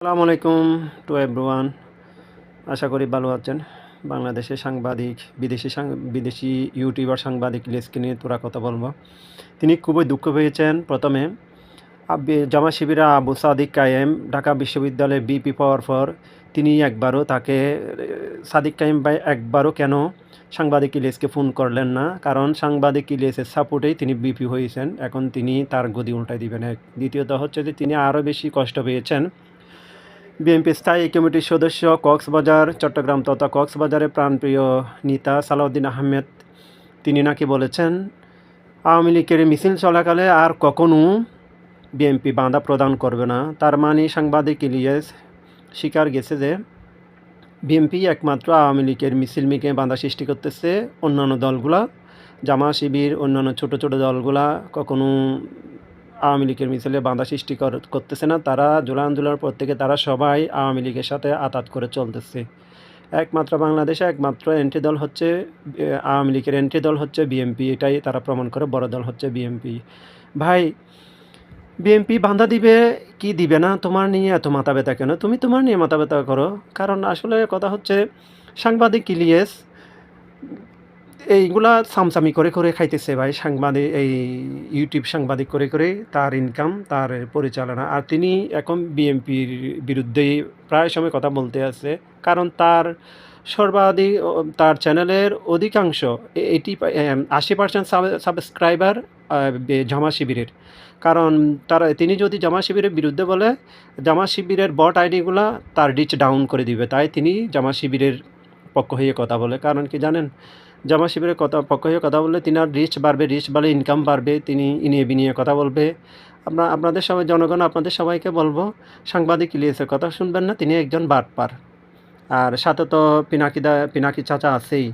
আসসালামু আলাইকুম to everyone. আশা করি ভালো আছেন। বাংলাদেশের সাংবাদিক, বিদেশি ইউটিউবার সাংবাদিক ইলিয়াসকে নিয়ে তোরা কথা বলবো। তিনি খুবই দুঃখ পেয়েছেন। প্রথমে জামাত শিবিরা আবু সাদিক কায়েম ঢাকা বিশ্ববিদ্যালয়ে বিপি পাওয়ার পর তিনি একবারও তাকে সাদিক কায়েম ভাই একবারও কেন সাংবাদিক ইলিয়াসকে ফোন করলেন না? কারণ সাংবাদিক ইলিয়াসের সাপোর্টেই তিনি বিপি হয়েছেন। এখন তিনি তার গদি উল্টায় দিবেন। দ্বিতীয়ত হচ্ছে যে তিনি আরও বেশি কষ্ট পেয়েছেন। বিএনপি স্থায়ী কমিটির সদস্য কক্সবাজার, চট্টগ্রাম তথা কক্সবাজারের প্রাণপ্রিয় নেতা সালাউদ্দিন আহমেদ তিনি নাকি বলেছেন, আওয়ামী লীগের মিছিল চলাকালে আর কখনো বিএনপি বাধা প্রদান করবে না। তার মানে সাংবাদিক ইলিয়াস স্বীকার গেছে যে বিএনপি একমাত্র আওয়ামী লীগের মিছিল মিকে বাধা সৃষ্টি করতেছে। অন্যান্য দলগুলা, জামাত শিবির, অন্যান্য ছোট ছোট দলগুলা কখনো আওয়ামী লীগের মিছিলে বাধা সৃষ্টি করতেছে না। তারা জুলাই আন্দোলনের পর থেকে তারা সবাই আওয়ামী লীগের সাথে আঁতাত করে চলতেছে। একমাত্র বাংলাদেশে একমাত্র এন্টি দল হচ্ছে আওয়ামী লীগের এন্টি দল হচ্ছে বিএনপি। এটাই তারা প্রমাণ করে বড় দল হচ্ছে বিএনপি। ভাই, বিএনপি বাধা দিবে কি দিবে না তোমার নিয়ে এত মাথা ব্যথা কেন? তুমি তোমার নিয়ে মাথা ব্যথা করো। কারণ আসলে কথা হচ্ছে সাংবাদিক ইলিয়াস এইগুলা সামসামি করে করে খাইতেছে ভাই। সাংবাদিক এই ইউটিউব সাংবাদিক করে করে তার ইনকাম, তার পরিচালনা। আর তিনি এখন বিএনপির বিরুদ্ধেই প্রায় সময় কথা বলতে আছে। কারণ তার সর্বাধিক তার চ্যানেলের অধিকাংশ 80% সাবস্ক্রাইবার জামাত শিবিরের। কারণ তিনি যদি জামাত শিবিরের বিরুদ্ধে বলে, জামাত শিবিরের বট আইডিগুলা তার রিচ ডাউন করে দিবে। তাই তিনি জামাত শিবিরের পক্ষ হয়ে কথা বলে। কারণ কি জানেন? জামাত শিবিরের পক্ষ হয়ে কথা বললে তিনার রিচ বাড়বে, রিচ বাড়লে ইনকাম বাড়বে, তিনি ইনিয়ে বিনিয়ে কথা বলবে। আপনাদের সবাই জনগণ আপনাদের সবাইকে বলবো, সাংবাদিক ইলিয়াসের কথা শুনবেন না, তিনি একজন বাটপার। আর সাথে তো পিনাকি চাচা আছেই।